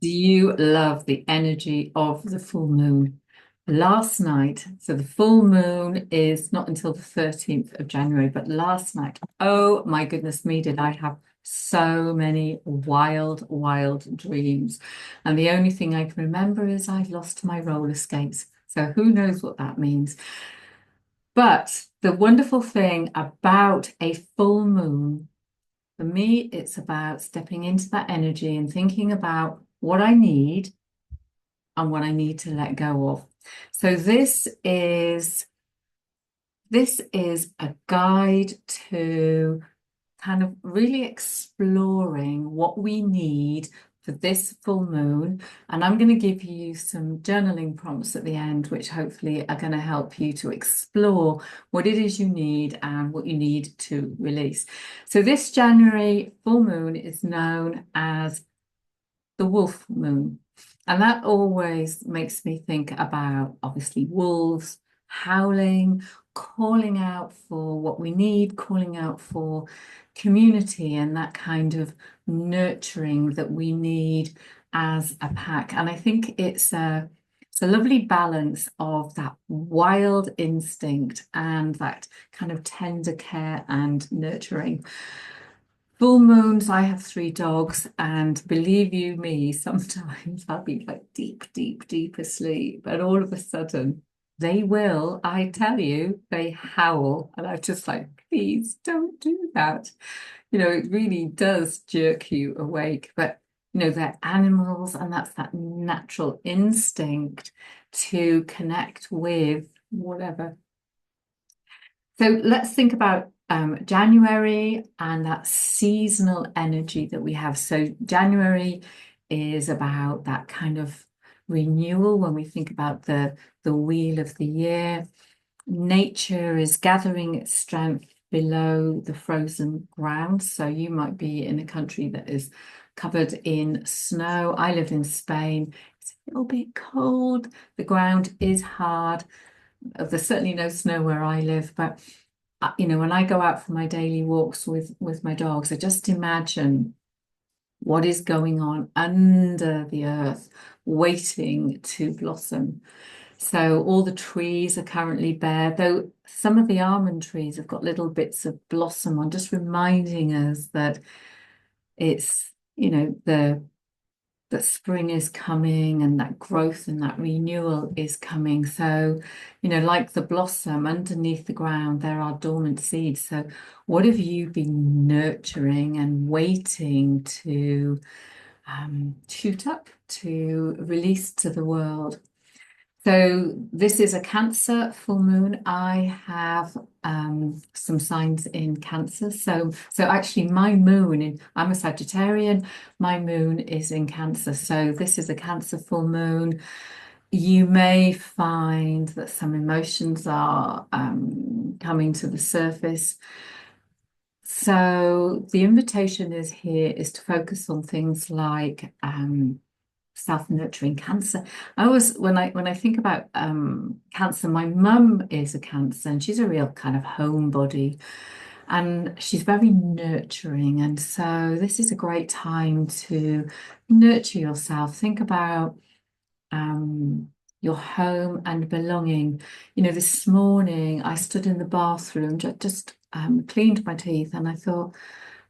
Do you love the energy of the full moon? Last night, so the full moon is not until the 13th of January, but last night, oh my goodness me, did I have so many wild, wild dreams. And the only thing I can remember is I've lost my roller skates. So who knows what that means. But the wonderful thing about a full moon, for me, it's about stepping into that energy and thinking about what I need and what I need to let go of. So this is a guide to kind of really exploring what we need for this full moon. And I'm going to give you some journaling prompts at the end, which hopefully are going to help you to explore what it is you need and what you need to release. So this January full moon is known as the wolf moon. And that always makes me think about obviously wolves howling, calling out for what we need, calling out for community and that kind of nurturing that we need as a pack. And I think it's a lovely balance of that wild instinct and that kind of tender care and nurturing. Full moons, I have three dogs, and believe you me, sometimes I'll be like deep, deep, deep asleep, and all of a sudden they will, I tell you, they howl, and I'm just like, please don't do that. It really does jerk you awake, but they're animals, and that's that natural instinct to connect with whatever. So let's think about January and that seasonal energy that we have. So January is about that kind of renewal when we think about the wheel of the year. Nature is gathering its strength below the frozen ground. So you might be in a country that is covered in snow. I live in Spain. It's a little bit cold. The ground is hard. There's certainly no snow where I live, but when I go out for my daily walks with my dogs, I just imagine what is going on under the earth, waiting to blossom. So all the trees are currently bare, though some of the almond trees have got little bits of blossom on, just reminding us that it's, the that spring is coming and that growth and that renewal is coming. So, like the blossom underneath the ground, there are dormant seeds. So, what have you been nurturing and waiting to shoot up, to release to the world? So this is a Cancer full moon. I have some signs in Cancer. So actually my I'm a Sagittarian, my moon is in Cancer. So this is a Cancer full moon. You may find that some emotions are coming to the surface. So the invitation is here is to focus on things like self-nurturing Cancer. I always when I think about Cancer, my mum is a Cancer and she's a real kind of homebody and she's very nurturing. And so this is a great time to nurture yourself. Think about your home and belonging. This morning I stood in the bathroom, just cleaned my teeth, and I thought,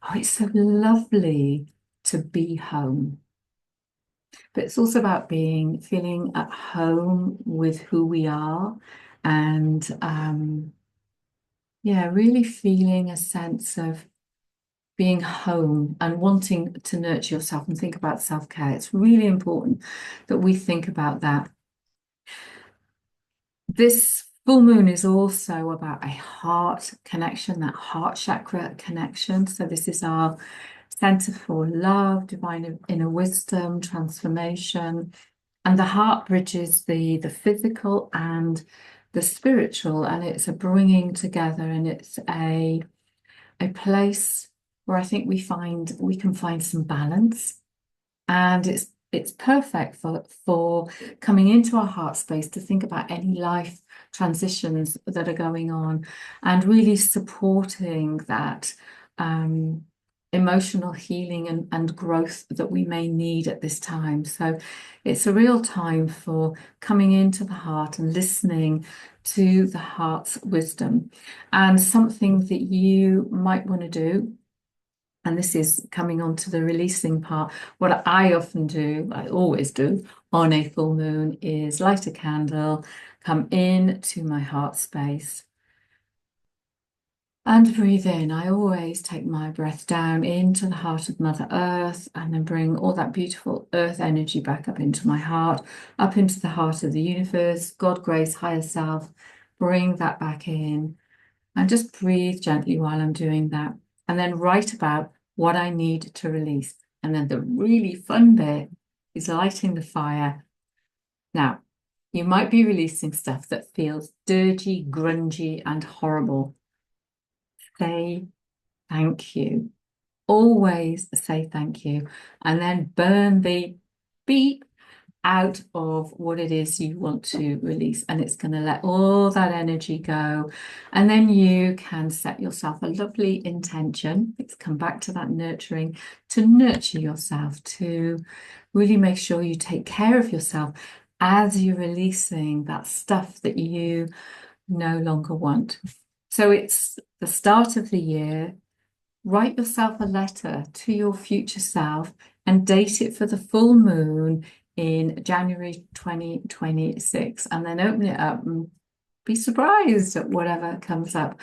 oh, it's so lovely to be home. But it's also about feeling at home with who we are and yeah, really feeling a sense of being home and wanting to nurture yourself and think about self-care. It's really important that we think about that. This full moon is also about a heart connection, that heart chakra connection. So this is our center for love, divine inner wisdom, transformation. And the heart bridges the physical and the spiritual, and it's a bringing together, and it's a place where I think we can find some balance, and it's perfect for coming into our heart space to think about any life transitions that are going on, and really supporting that emotional healing and growth that we may need at this time. So it's a real time for coming into the heart and listening to the heart's wisdom. And something that you might want to do, and this is coming on to the releasing part, what I often do, I always do on a full moon, is light a candle, come in to my heart space and breathe in. I always take my breath down into the heart of Mother Earth and then bring all that beautiful earth energy back up into my heart, up into the heart of the universe, God, grace, higher self. Bring that back in and just breathe gently while I'm doing that. And then write about what I need to release. And then the really fun bit is lighting the fire. Now, you might be releasing stuff that feels dirty, grungy, and horrible. Say thank you. Always say thank you. And then burn the beep out of what it is you want to release. And it's going to let all that energy go. And then you can set yourself a lovely intention. Let's come back to that nurturing, to nurture yourself, to really make sure you take care of yourself as you're releasing that stuff that you no longer want. So it's the start of the year. Write yourself a letter to your future self and date it for the full moon in January 2026, and then open it up and be surprised at whatever comes up.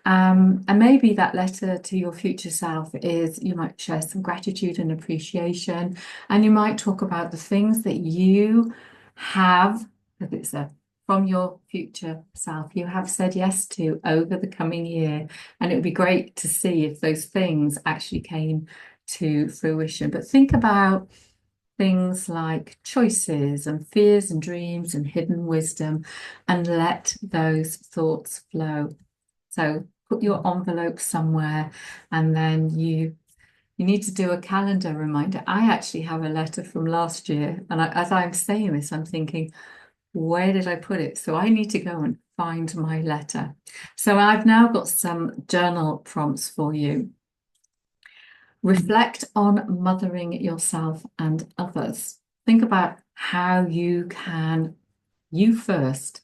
And maybe that letter to your future self is, you might share some gratitude and appreciation, and you might talk about the things that you have, that it's from your future self, you have said yes to over the coming year. And it would be great to see if those things actually came to fruition. But think about things like choices and fears and dreams and hidden wisdom, and let those thoughts flow. So put your envelope somewhere, and then you need to do a calendar reminder. I actually have a letter from last year, and as I'm saying this, I'm thinking, where did I put it? So I need to go and find my letter. So I've now got some journal prompts for you. Reflect on mothering yourself and others. Think about how you can, you first,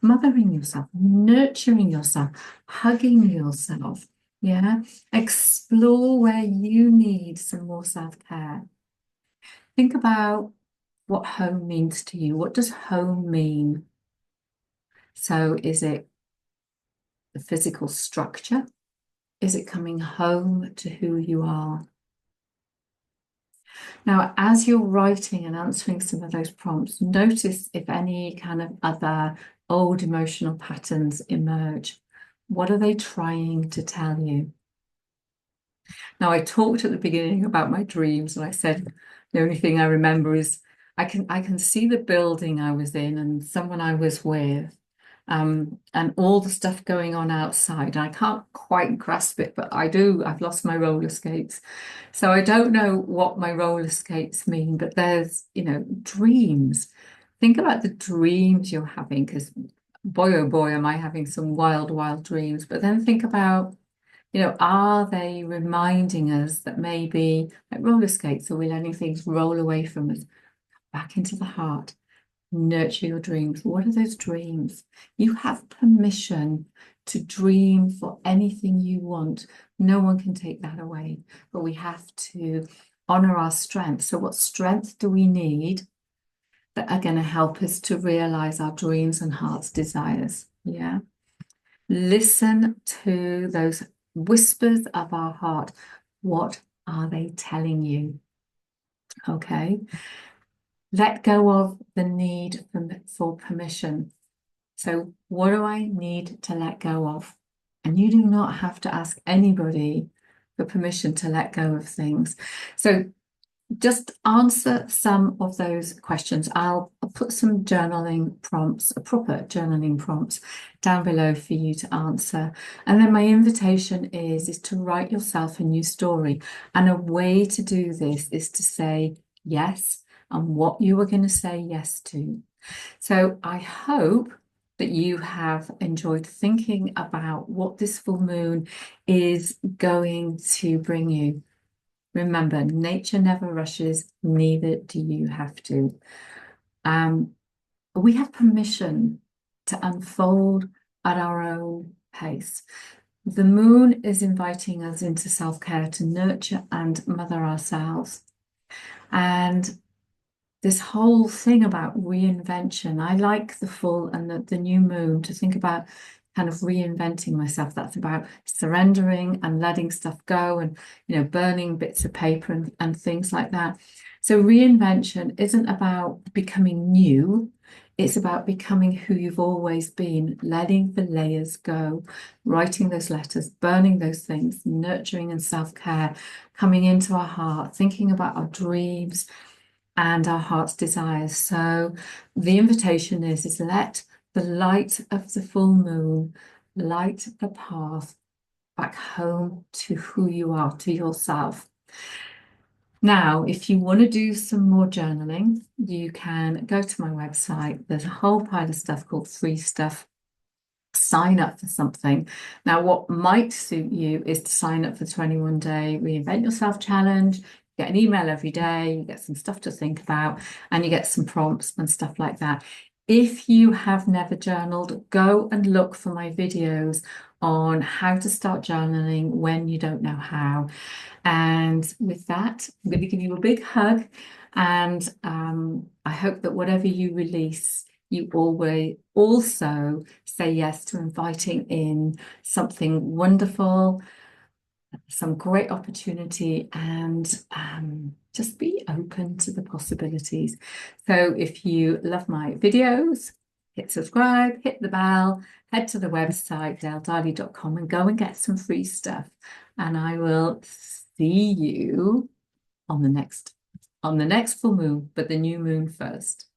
mothering yourself, nurturing yourself, hugging yourself. Yeah. Explore where you need some more self-care. Think about what home means to you. What does home mean? So is it the physical structure? Is it coming home to who you are? Now, as you're writing and answering some of those prompts, notice if any kind of other old emotional patterns emerge. What are they trying to tell you? Now, I talked at the beginning about my dreams, and I said the only thing I remember is I can see the building I was in and someone I was with, and all the stuff going on outside. I can't quite grasp it, but I do. I've lost my roller skates. So I don't know what my roller skates mean, but there's, dreams. Think about the dreams you're having, because boy, oh boy, am I having some wild, wild dreams. But then think about, are they reminding us that maybe like roller skates, are we letting things roll away from us back into the heart? Nurture your dreams. What are those dreams? You have permission to dream for anything you want. No one can take that away, but we have to honor our strength. So what strength do we need that are going to help us to realize our dreams and heart's desires? Yeah. Listen to those whispers of our heart. What are they telling you? Okay. Let go of the need for permission. So what do I need to let go of? And you do not have to ask anybody for permission to let go of things. So just answer some of those questions. I'll put some journaling prompts, proper journaling prompts down below for you to answer. And then my invitation is to write yourself a new story. And a way to do this is to say yes and what you are going to say yes to. So I hope that you have enjoyed thinking about what this full moon is going to bring you. Remember, nature never rushes, neither do you have to. We have permission to unfold at our own pace. The moon is inviting us into self-care to nurture and mother ourselves. And this whole thing about reinvention, I like the full and the new moon to think about kind of reinventing myself. That's about surrendering and letting stuff go and, burning bits of paper and things like that. So reinvention isn't about becoming new. It's about becoming who you've always been, letting the layers go, writing those letters, burning those things, nurturing and self-care, coming into our heart, thinking about our dreams and our heart's desires. So the invitation is let the light of the full moon light the path back home to who you are, to yourself. Now, if you want to do some more journaling, you can go to my website. There's a whole pile of stuff called free stuff. Sign up for something. Now, what might suit you is to sign up for the 21-day Reinvent Yourself challenge. You get an email every day, you get some stuff to think about, and you get some prompts and stuff like that. If you have never journaled, go and look for my videos on how to start journaling when you don't know how. And with that, I'm going to give you a big hug. And I hope that whatever you release, you always also say yes to inviting in something wonderful, some great opportunity, and just be open to the possibilities. So if you love my videos, hit subscribe, hit the bell, head to the website, daledarley.com, and go and get some free stuff. And I will see you on the next full moon, but the new moon first.